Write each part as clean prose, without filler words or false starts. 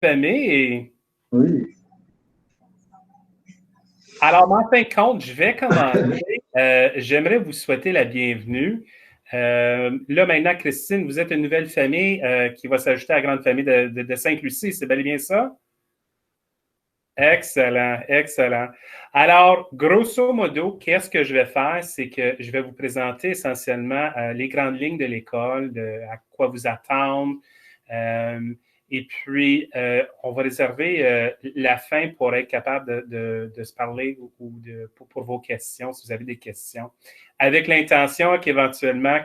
Famille. Oui. Alors, en fin de compte, je vais commencer. J'aimerais vous souhaiter la bienvenue. Là, maintenant, Christine, vous êtes une nouvelle famille qui va s'ajouter à la grande famille de Sainte-Lucie. C'est bel et bien ça? Excellent, excellent. Alors, grosso modo, qu'est-ce que je vais faire? C'est que je vais vous présenter essentiellement les grandes lignes de l'école, à quoi vous attendre. Euh, et puis, on va réserver la fin pour être capable de se parler ou pour vos questions, si vous avez des questions, avec l'intention qu'éventuellement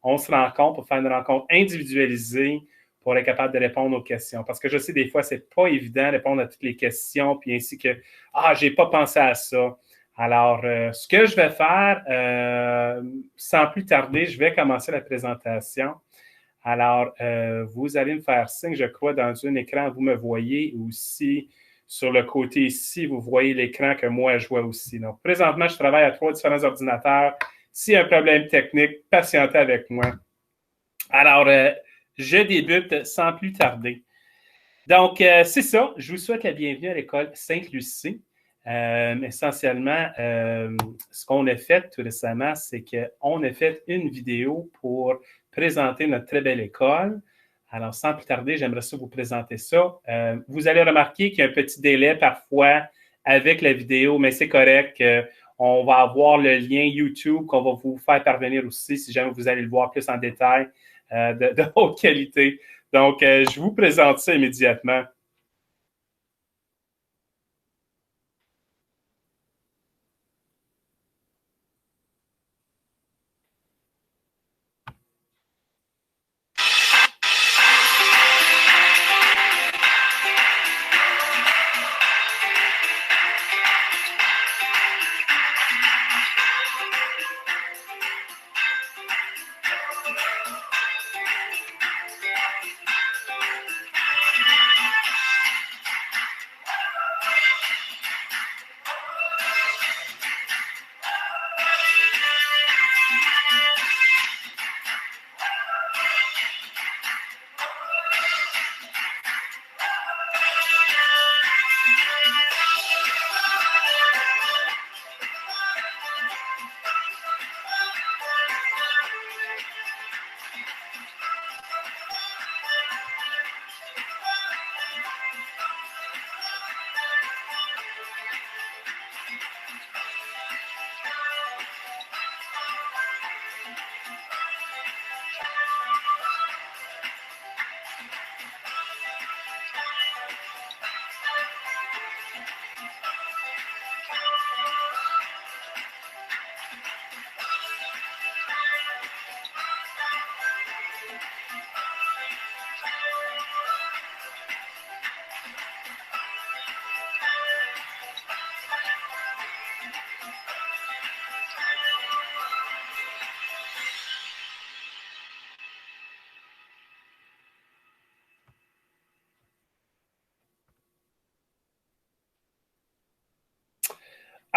on se rencontre pour faire une rencontre individualisée pour être capable de répondre aux questions. Parce que je sais, des fois, c'est pas évident de répondre à toutes les questions, puis ainsi que, j'ai pas pensé à ça. Alors, ce que je vais faire, sans plus tarder, je vais commencer la présentation. Alors, vous allez me faire signe, je crois, dans un écran, vous me voyez aussi. Sur le côté ici, vous voyez l'écran que moi, je vois aussi. Donc, présentement, je travaille à 3 différents ordinateurs. S'il y a un problème technique, patientez avec moi. Alors, je débute sans plus tarder. Donc, c'est ça. Je vous souhaite la bienvenue à l'école Sainte-Lucie. Essentiellement, ce qu'on a fait tout récemment, c'est qu'on a fait une vidéo pour présenter notre très belle école. Alors, sans plus tarder, j'aimerais ça vous présenter ça. Vous allez remarquer qu'il y a un petit délai parfois avec la vidéo, mais c'est correct. On va avoir le lien YouTube qu'on va vous faire parvenir aussi si jamais vous allez le voir plus en détail de haute qualité. Donc, je vous présente ça immédiatement.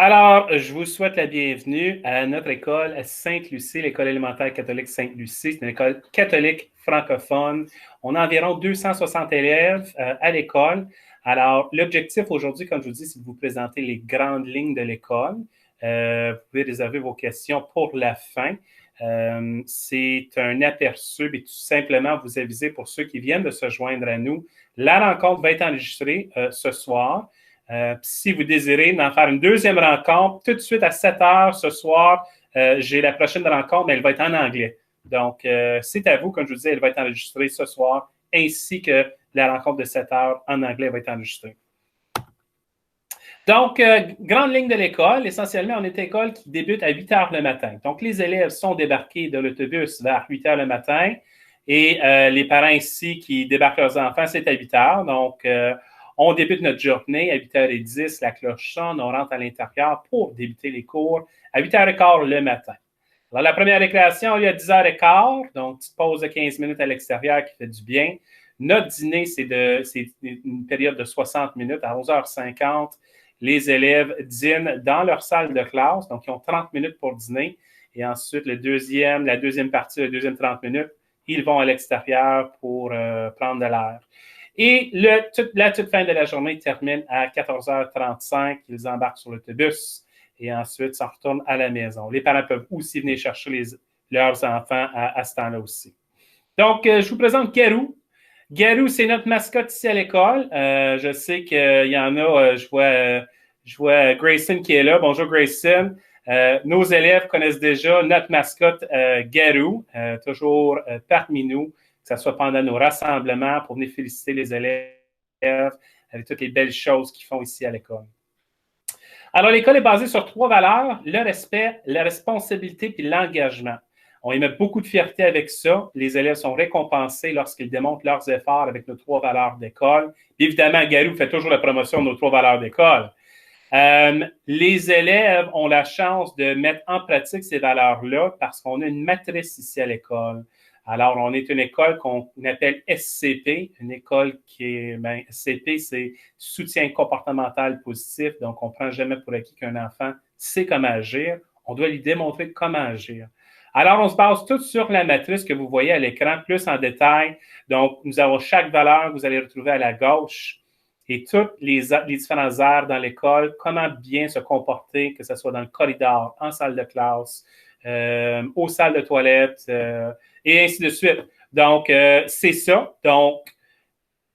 Alors, je vous souhaite la bienvenue à notre école Sainte-Lucie, l'école élémentaire catholique Sainte-Lucie. C'est une école catholique francophone. On a environ 260 élèves à l'école. Alors, l'objectif aujourd'hui, comme je vous dis, c'est de vous présenter les grandes lignes de l'école. Vous pouvez réserver vos questions pour la fin. C'est un aperçu, mais tout simplement vous aviser pour ceux qui viennent de se joindre à nous. La rencontre va être enregistrée ce soir. Si vous désirez en faire une deuxième rencontre, tout de suite à 7 heures ce soir, j'ai la prochaine rencontre, mais elle va être en anglais. Donc, c'est à vous, comme je vous disais, elle va être enregistrée ce soir, ainsi que la rencontre de 7 heures en anglais va être enregistrée. Donc, grande ligne de l'école, essentiellement, on est une école qui débute à 8 heures le matin. Donc, les élèves sont débarqués de l'autobus vers 8 heures le matin et les parents ici qui débarquent leurs enfants, c'est à 8 heures. Donc, on débute notre journée à 8h10, la cloche sonne, on rentre à l'intérieur pour débuter les cours à 8h15 le matin. Alors, la première récréation, il y a 10h15, donc petite pause de 15 minutes à l'extérieur qui fait du bien. Notre dîner, c'est une période de 60 minutes à 11h50. Les élèves dînent dans leur salle de classe, donc ils ont 30 minutes pour dîner. Et ensuite, la deuxième partie, les deuxième 30 minutes, ils vont à l'extérieur pour prendre de l'air. Et la toute fin de la journée termine à 14h35. Ils embarquent sur l'autobus et ensuite s'en retournent à la maison. Les parents peuvent aussi venir chercher leurs enfants à ce temps-là aussi. Donc, je vous présente Garou. Garou, c'est notre mascotte ici à l'école. Je sais qu'il y en a, je vois Grayson qui est là. Bonjour Grayson. Nos élèves connaissent déjà notre mascotte Garou, toujours parmi nous, que ce soit pendant nos rassemblements pour venir féliciter les élèves avec toutes les belles choses qu'ils font ici à l'école. Alors, l'école est basée sur 3 valeurs, le respect, la responsabilité puis l'engagement. On y met beaucoup de fierté avec ça. Les élèves sont récompensés lorsqu'ils démontrent leurs efforts avec nos 3 valeurs d'école. Évidemment, Garou fait toujours la promotion de nos 3 valeurs d'école. Les élèves ont la chance de mettre en pratique ces valeurs-là parce qu'on a une matrice ici à l'école. Alors, on est une école qu'on appelle SCP, une école qui est, SCP, c'est soutien comportemental positif. Donc, on ne prend jamais pour acquis qu'un enfant sait comment agir. On doit lui démontrer comment agir. Alors, on se base tout sur la matrice que vous voyez à l'écran, plus en détail. Donc, nous avons chaque valeur que vous allez retrouver à la gauche et toutes les différentes aires dans l'école, comment bien se comporter, que ce soit dans le corridor, en salle de classe, aux salles de toilette, et ainsi de suite. Donc, c'est ça. Donc,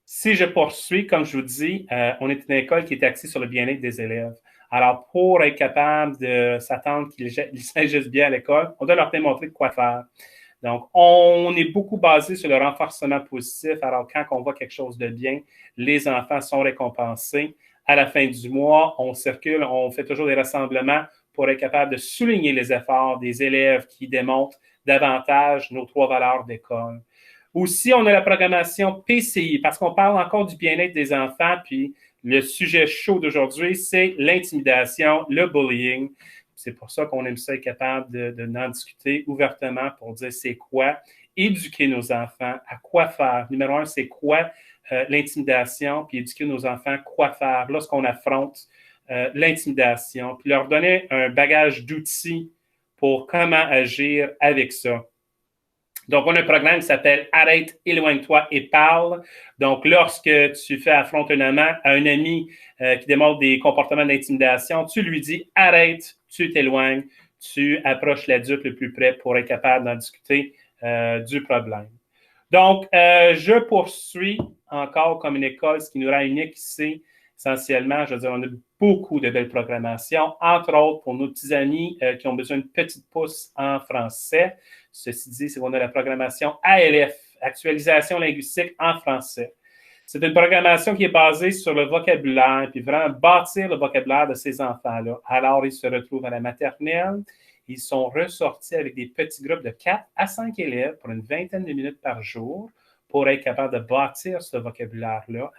si je poursuis, comme je vous dis, on est une école qui est axée sur le bien-être des élèves. Alors, pour être capable de s'attendre qu'ils s'agissent bien à l'école, on doit leur démontrer de quoi faire. Donc, on est beaucoup basé sur le renforcement positif. Alors, quand on voit quelque chose de bien, les enfants sont récompensés. À la fin du mois, on circule, on fait toujours des rassemblements pour être capable de souligner les efforts des élèves qui démontrent davantage nos 3 valeurs d'école. Aussi, on a la programmation PCI, parce qu'on parle encore du bien-être des enfants, puis le sujet chaud d'aujourd'hui, c'est l'intimidation, le bullying. C'est pour ça qu'on aime ça être capable d'en discuter ouvertement pour dire c'est quoi, éduquer nos enfants à quoi faire. Numéro 1, c'est quoi l'intimidation, puis éduquer nos enfants quoi faire lorsqu'on affronte l'intimidation, puis leur donner un bagage d'outils pour comment agir avec ça. Donc, on a un programme qui s'appelle Arrête, éloigne-toi et parle. Donc, lorsque tu fais affrontement à un ami qui démontre des comportements d'intimidation, tu lui dis arrête, tu t'éloignes, tu approches l'adulte le plus près pour être capable d'en discuter du problème. Donc, je poursuis encore comme une école, ce qui nous rend unique ici, essentiellement, je veux dire, on a beaucoup de belles programmations, entre autres pour nos petits amis qui ont besoin d'une petite pouce en français. Ceci dit, c'est qu'on a la programmation ALF, Actualisation linguistique en français. C'est une programmation qui est basée sur le vocabulaire, puis vraiment bâtir le vocabulaire de ces enfants-là. Alors, ils se retrouvent à la maternelle. Ils sont ressortis avec des petits groupes de 4 à 5 élèves pour une vingtaine de minutes par jour pour être capable de bâtir ce vocabulaire-là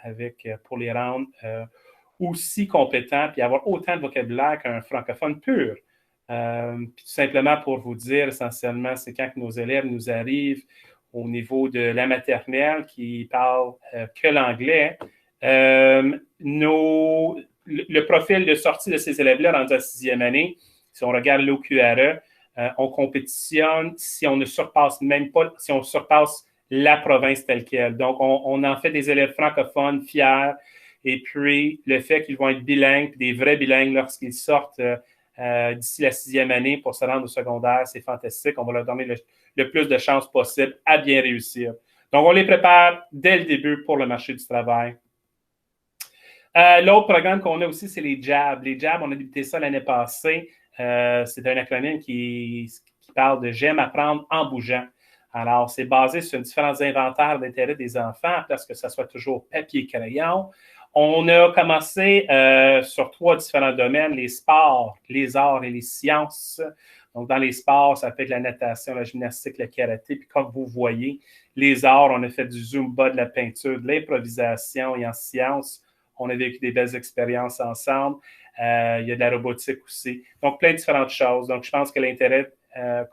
pour les rendre aussi compétents puis avoir autant de vocabulaire qu'un francophone pur. Puis tout simplement pour vous dire, essentiellement, c'est quand nos élèves nous arrivent au niveau de la maternelle qui parlent que l'anglais, le profil de sortie de ces élèves-là rendu à 6e année, si on regarde l'OQRE, on compétitionne si on ne surpasse même pas, si on surpasse la province telle qu'elle. Donc, on en fait des élèves francophones fiers. Et puis, le fait qu'ils vont être bilingues, des vrais bilingues lorsqu'ils sortent d'ici la 6e année pour se rendre au secondaire, c'est fantastique. On va leur donner le plus de chances possible à bien réussir. Donc, on les prépare dès le début pour le marché du travail. L'autre programme qu'on a aussi, c'est les JAB. Les JAB, on a débuté ça l'année passée. C'est un acronyme qui parle de J'aime apprendre en bougeant. Alors, c'est basé sur différents inventaires d'intérêt des enfants, parce que ça soit toujours papier-crayon. On a commencé sur 3 différents domaines, les sports, les arts et les sciences. Donc, dans les sports, ça peut être la natation, la gymnastique, le karaté. Puis, comme vous voyez, les arts, on a fait du zumba, de la peinture, de l'improvisation. Et en sciences, on a vécu des belles expériences ensemble. Il y a de la robotique aussi. Donc, plein de différentes choses. Donc, je pense que l'intérêt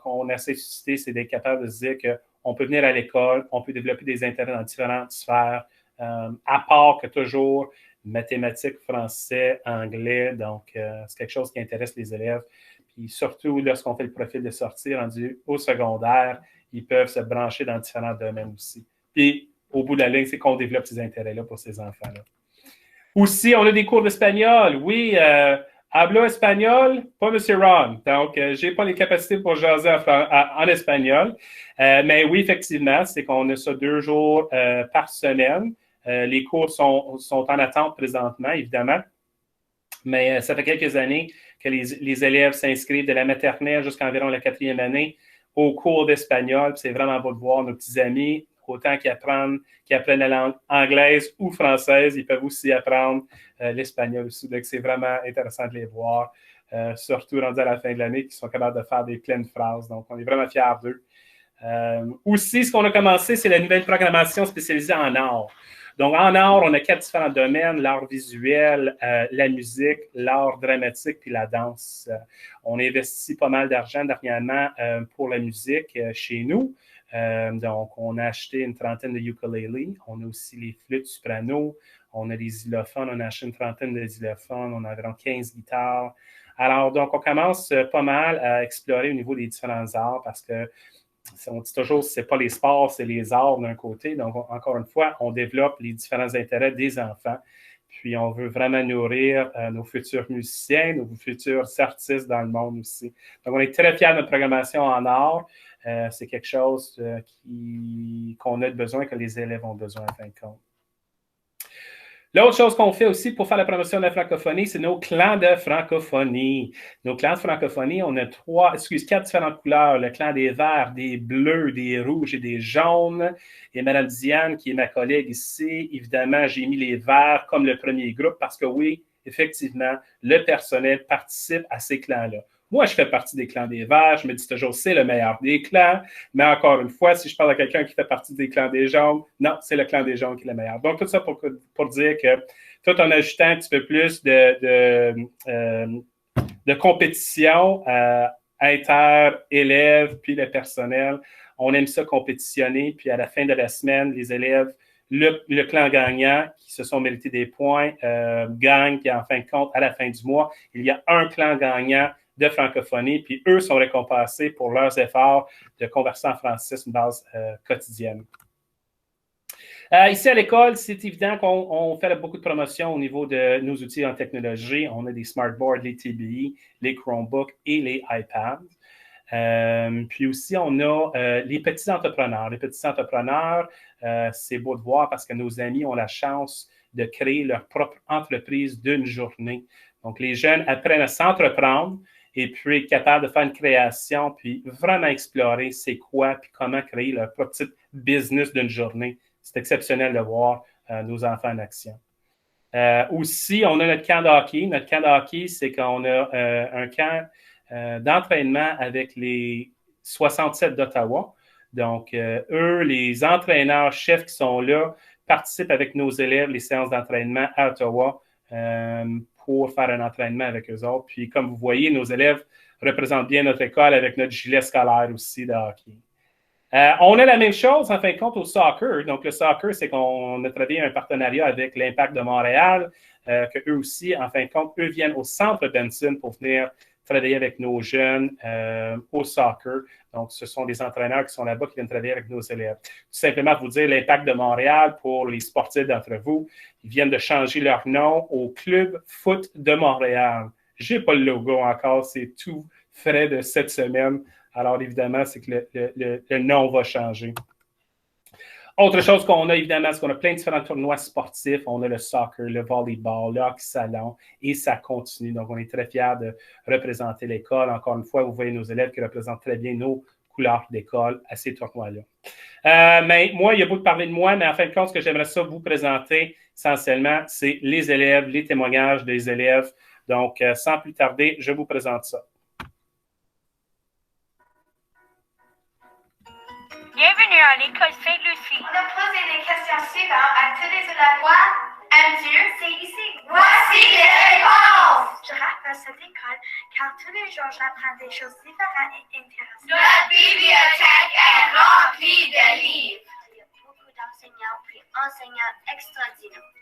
qu'on essaie de susciter, c'est d'être capable de se dire qu'on peut venir à l'école, on peut développer des intérêts dans différentes sphères, à part que toujours mathématiques, français, anglais. Donc, c'est quelque chose qui intéresse les élèves. Puis surtout, lorsqu'on fait le profil de sortie rendu au secondaire, ils peuvent se brancher dans différents domaines aussi. Puis, au bout de la ligne, c'est qu'on développe ces intérêts-là pour ces enfants-là. Aussi, on a des cours d'espagnol. Oui, hablo espagnol, pas M. Ron. Donc, j'ai pas les capacités pour jaser en espagnol. Mais oui, effectivement, c'est qu'on a ça 2 jours par semaine. Les cours sont en attente présentement, évidemment. Mais ça fait quelques années que les élèves s'inscrivent de la maternelle jusqu'à environ la 4e année au cours d'espagnol. C'est vraiment beau de voir nos petits amis, autant qu'ils apprennent la langue anglaise ou française, ils peuvent aussi apprendre l'espagnol aussi. Donc, c'est vraiment intéressant de les voir, surtout rendus à la fin de l'année, qui sont capables de faire des pleines phrases. Donc, on est vraiment fiers d'eux. Aussi, ce qu'on a commencé, c'est la nouvelle programmation spécialisée en art. Donc, en art, on a 4 différents domaines, l'art visuel, la musique, l'art dramatique, puis la danse. On investit pas mal d'argent dernièrement pour la musique chez nous. Donc, on a acheté une trentaine de ukulélés. On a aussi les flûtes soprano. On a les xylophones. On a acheté une trentaine de xylophones. On a environ 15 guitares. Alors, donc, on commence pas mal à explorer au niveau des différents arts parce que on dit toujours que ce n'est pas les sports, c'est les arts d'un côté. Donc, encore une fois, on développe les différents intérêts des enfants. Puis, on veut vraiment nourrir nos futurs musiciens, nos futurs artistes dans le monde aussi. Donc, on est très fiers de notre programmation en art. C'est quelque chose qu'on a besoin, que les élèves ont besoin, en fin de compte. L'autre chose qu'on fait aussi pour faire la promotion de la francophonie, c'est nos clans de francophonie. Nos clans de francophonie, on a 4 différentes couleurs. Le clan des verts, des bleus, des rouges et des jaunes. Et Mme Diane, qui est ma collègue ici, évidemment, j'ai mis les verts comme le premier groupe parce que oui, effectivement, le personnel participe à ces clans-là. Moi, je fais partie des clans des verts. Je me dis toujours, c'est le meilleur des clans. Mais encore une fois, si je parle à quelqu'un qui fait partie des clans des jaunes, non, c'est le clan des jaunes qui est le meilleur. Donc, tout ça pour dire que tout en ajoutant un petit peu plus de compétition inter-élèves, puis le personnel, on aime ça compétitionner. Puis à la fin de la semaine, les élèves, le clan gagnant, qui se sont mérités des points, gagne. Puis en fin de compte, à la fin du mois, il y a un clan gagnant de francophonie, puis eux sont récompensés pour leurs efforts de converser en français sur une base quotidienne. Ici à l'école, c'est évident qu'on fait beaucoup de promotions au niveau de nos outils en technologie. On a des smartboards, les TBI, les Chromebooks et les iPads. Puis aussi, on a les petits entrepreneurs. Les petits entrepreneurs, c'est beau de voir parce que nos amis ont la chance de créer leur propre entreprise d'une journée. Donc, les jeunes apprennent à s'entreprendre et puis être capables de faire une création, puis vraiment explorer c'est quoi, puis comment créer leur propre petit business d'une journée. C'est exceptionnel de voir nos enfants en action. Aussi, on a notre camp de hockey. Notre camp de hockey, c'est qu'on a un camp d'entraînement avec les 67 d'Ottawa. Donc, eux, les entraîneurs-chefs qui sont là, participent avec nos élèves les séances d'entraînement à Ottawa pour faire un entraînement avec eux autres. Puis, comme vous voyez, nos élèves représentent bien notre école avec notre gilet scolaire aussi de hockey. On a la même chose, en fin de compte, au soccer. Donc, le soccer, c'est qu'on a travaillé un partenariat avec l'Impact de Montréal, que eux aussi, en fin de compte, eux viennent au centre Benson pour venir travailler avec nos jeunes au soccer. Donc, ce sont des entraîneurs qui sont là-bas qui viennent travailler avec nos élèves. Tout simplement, vous dire, l'Impact de Montréal, pour les sportifs d'entre vous, ils viennent de changer leur nom au Club Foot de Montréal. Je n'ai pas le logo encore, c'est tout frais de cette semaine. Alors, évidemment, c'est que le nom va changer. Autre chose qu'on a, évidemment, c'est qu'on a plein de différents tournois sportifs. On a le soccer, le volleyball, le hockey salon, et ça continue. Donc, on est très fiers de représenter l'école. Encore une fois, vous voyez nos élèves qui représentent très bien nos couleurs d'école à ces tournois-là. Mais moi, il y a beau de parler de moi, mais en fin de compte, ce que j'aimerais ça vous présenter essentiellement, c'est les élèves, les témoignages des élèves. Donc, sans plus tarder, je vous présente ça. Bienvenue à l'école Sainte-Lucie. On a posé les questions suivantes à tous les élèves. Quoi aimes-tu? C'est ici. Voici les réponses. Je rappelle cette école car tous les jours j'apprends des choses différentes et intéressantes. Notre bibliothèque est remplie de livres. Il y a beaucoup d'enseignants puis enseignants extraordinaires.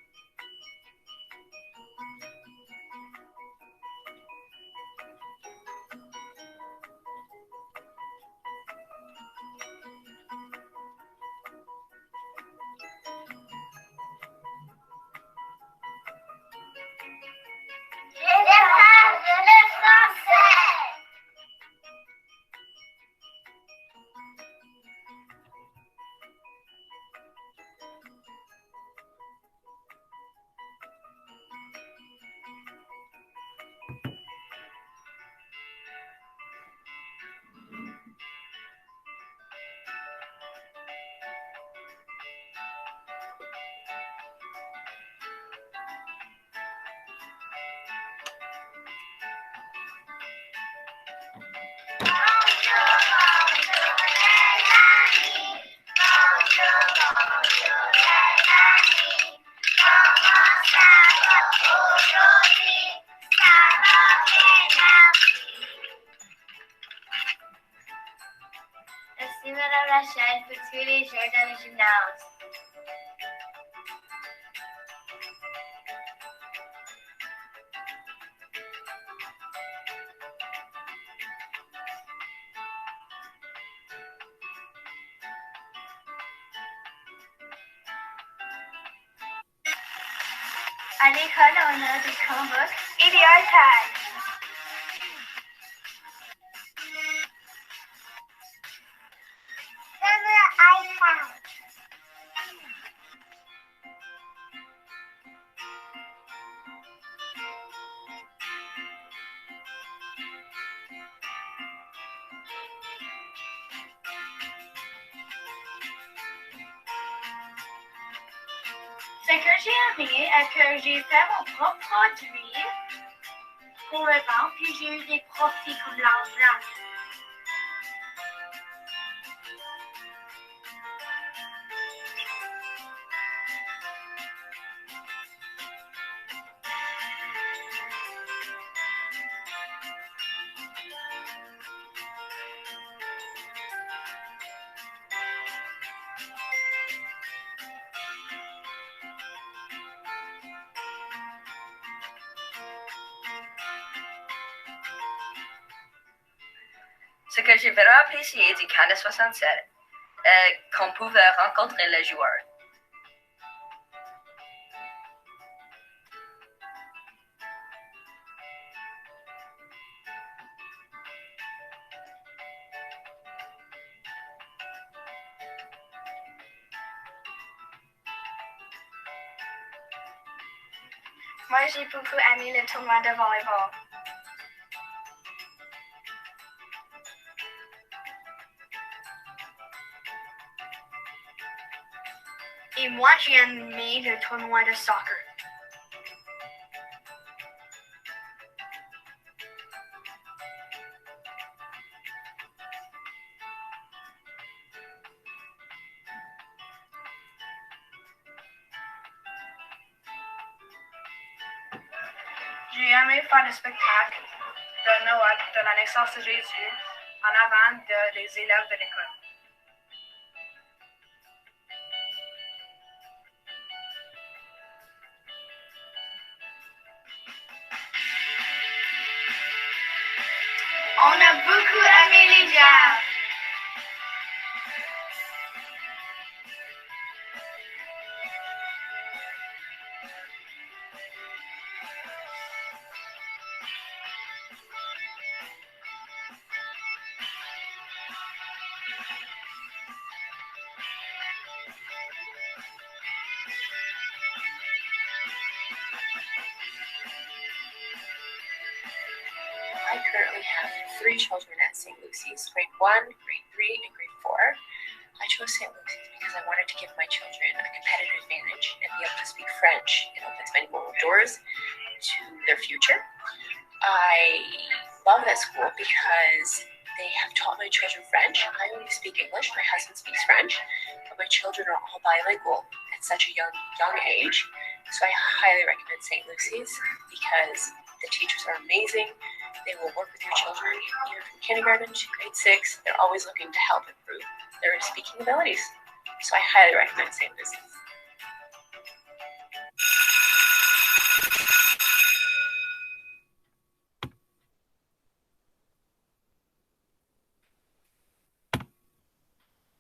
tous les jours dans le gymnase. À l'école, on a des Chromebooks et des iPads. iPad. Ce que j'ai aimé est que j'ai fait mon propre produit pour le vendre, puis j'ai eu des profits comme l'argent. Ce que j'ai vraiment apprécié du Canada 67 est qu'on pouvait rencontrer les joueurs. Moi, j'ai beaucoup aimé le tournoi de volleyball. Et moi, j'ai aimé le tournoi de soccer. J'ai aimé faire le spectacle de Noël, de la naissance de Jésus, en avant des élèves de l'école. On a beaucoup aimé les jazz. I currently have 3 children at St. Lucy's, grade 1, grade 3, and grade 4. I chose St. Lucy's because I wanted to give my children a competitive advantage and be able to speak French. It opens many more doors to their future. I love that school because they have taught my children French. I only speak English, my husband speaks French, but my children are all bilingual at such a young age. So I highly recommend St. Lucy's because the teachers are amazing. They will work with your children even from kindergarten to grade 6. They're always looking to help improve their speaking abilities. So I highly recommend St. Lucy's.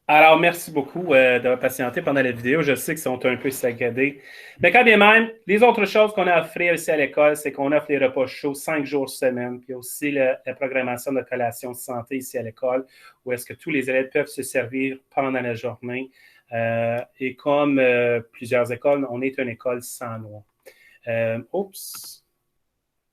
Alors, merci beaucoup d'avoir patienté pendant la vidéo. Je sais qu'ils sont un peu saccadés. Mais quand bien même, les autres choses qu'on a à offrir ici à l'école, c'est qu'on offre les repas chauds 5 jours semaine, puis aussi la programmation de collations de santé ici à l'école, où est-ce que tous les élèves peuvent se servir pendant la journée. Et comme plusieurs écoles, on est une école sans noix.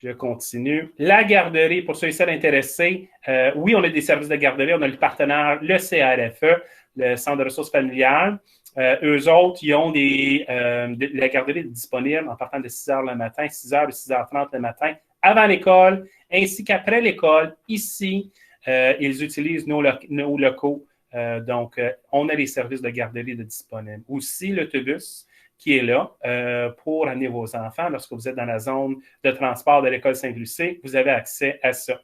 Je continue. La garderie, pour ceux et celles intéressés, oui, on a des services de garderie. On a le partenaire, le CRFE, le Centre de ressources familiales. Eux autres, ils ont la garderie disponible en partant de 6 h le matin, 6 h et 6 h 30 le matin, avant l'école, ainsi qu'après l'école. Ici, ils utilisent nos locaux. Donc, on a les services de garderie disponibles. Aussi, l'autobus qui est là pour amener vos enfants. Lorsque vous êtes dans la zone de transport de l'école Saint-Lucie, vous avez accès à ça.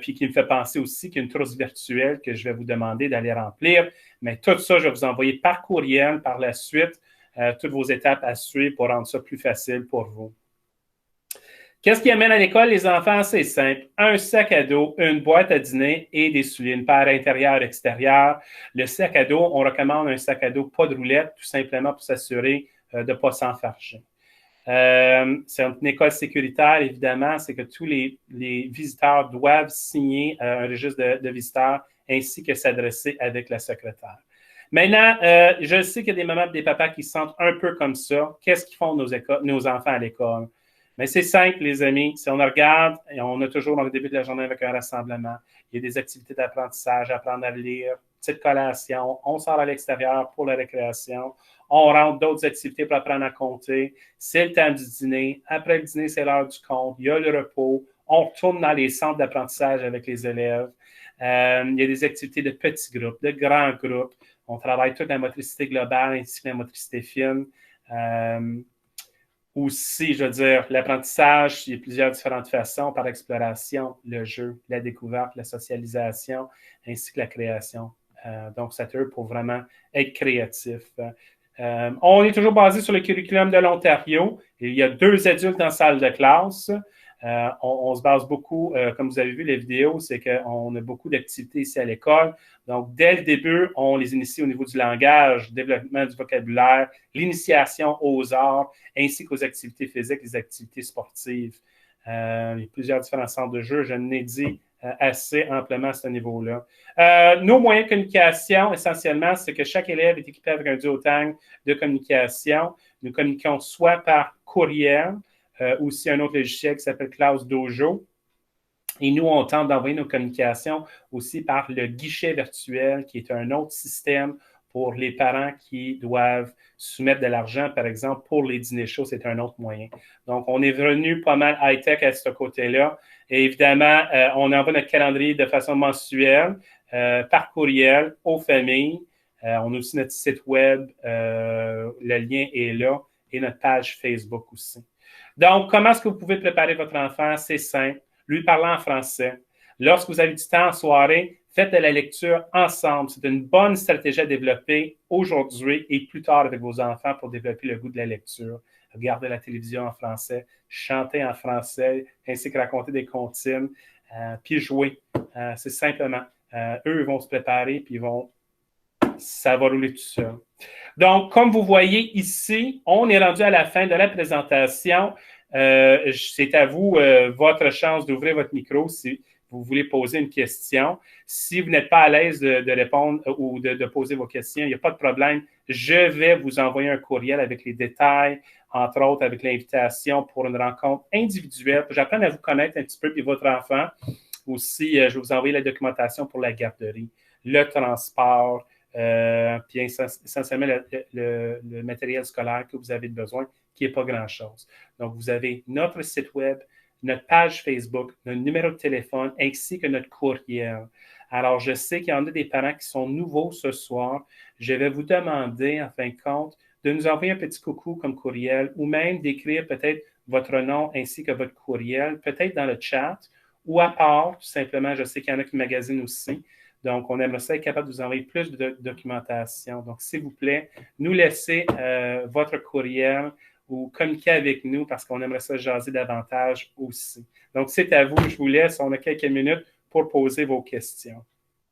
Puis qui me fait penser aussi qu'il y a une trousse virtuelle que je vais vous demander d'aller remplir. Mais tout ça, je vais vous envoyer par courriel par la suite, toutes vos étapes à suivre pour rendre ça plus facile pour vous. Qu'est-ce qui amène à l'école les enfants? C'est simple. Un sac à dos, une boîte à dîner et des souliers, une paire intérieure-extérieure. Le sac à dos, on recommande un sac à dos pas de roulette, tout simplement pour s'assurer de ne pas s'enfarger. C'est une école sécuritaire, évidemment, c'est que tous les visiteurs doivent signer un registre de visiteurs ainsi que s'adresser avec la secrétaire. Maintenant, je sais qu'il y a des mamans et des papas qui se sentent un peu comme ça. Qu'est-ce qu'ils font nos enfants à l'école? Mais c'est simple, les amis. Si on regarde, et on a toujours au début de la journée avec un rassemblement, il y a des activités d'apprentissage, apprendre à lire, petite collation, on sort à l'extérieur pour la récréation, on rentre d'autres activités pour apprendre à compter, c'est le temps du dîner, après le dîner, c'est l'heure du compte, il y a le repos, on retourne dans les centres d'apprentissage avec les élèves, il y a des activités de petits groupes, de grands groupes, on travaille toute la motricité globale ainsi que la motricité fine. Aussi, je veux dire, l'apprentissage, il y a plusieurs différentes façons, par l'exploration, le jeu, la découverte, la socialisation, ainsi que la création. Donc, c'est eux pour vraiment être créatif. On est toujours basé sur le curriculum de l'Ontario. Il y a 2 adultes dans la salle de classe. On se base beaucoup, comme vous avez vu les vidéos, c'est qu'on a beaucoup d'activités ici à l'école. Donc, dès le début, on les initie au niveau du langage, développement du vocabulaire, l'initiation aux arts, ainsi qu'aux activités physiques, les activités sportives. Il y a plusieurs différents centres de jeu. Je n'ai dit assez amplement à ce niveau-là. Nos moyens de communication, essentiellement, c'est que chaque élève est équipé avec un duotang de communication. Nous communiquons soit par courriel, aussi un autre logiciel qui s'appelle Class Dojo. Et nous, on tente d'envoyer nos communications aussi par le guichet virtuel, qui est un autre système pour les parents qui doivent soumettre de l'argent, par exemple, pour les dîners chauds, c'est un autre moyen. Donc, on est venu pas mal high-tech à ce côté-là. Et évidemment, on envoie notre calendrier de façon mensuelle, par courriel, aux familles. On a aussi notre site web, le lien est là, et notre page Facebook aussi. Donc, comment est-ce que vous pouvez préparer votre enfant? C'est simple. Lui parler en français. Lorsque vous avez du temps en soirée, faites de la lecture ensemble. C'est une bonne stratégie à développer aujourd'hui et plus tard avec vos enfants pour développer le goût de la lecture. Regardez la télévision en français, chanter en français, ainsi que raconter des comptines, puis jouer. C'est simplement. Eux vont se préparer, puis ça va rouler tout seul. Donc, comme vous voyez ici, on est rendu à la fin de la présentation. C'est à vous votre chance d'ouvrir votre micro si vous voulez poser une question. Si vous n'êtes pas à l'aise de répondre ou de poser vos questions, il n'y a pas de problème. Je vais vous envoyer un courriel avec les détails, entre autres avec l'invitation pour une rencontre individuelle. J'apprends à vous connaître un petit peu, puis votre enfant. Aussi, je vais vous envoyer la documentation pour la garderie, le transport, puis essentiellement le matériel scolaire que vous avez besoin, qui n'est pas grand-chose. Donc, vous avez notre site web, notre page Facebook, notre numéro de téléphone, ainsi que notre courriel. Alors, je sais qu'il y en a des parents qui sont nouveaux ce soir. Je vais vous demander, en fin de compte, de nous envoyer un petit coucou comme courriel ou même d'écrire peut-être votre nom ainsi que votre courriel, peut-être dans le chat ou à part, tout simplement. Je sais qu'il y en a qui magasinent aussi. Donc, on aimerait ça être capable de vous envoyer plus de documentation. Donc, s'il vous plaît, nous laissez votre courriel ou communiquer avec nous parce qu'on aimerait ça jaser davantage aussi. Donc, c'est à vous. Je vous laisse. On a quelques minutes pour poser vos questions.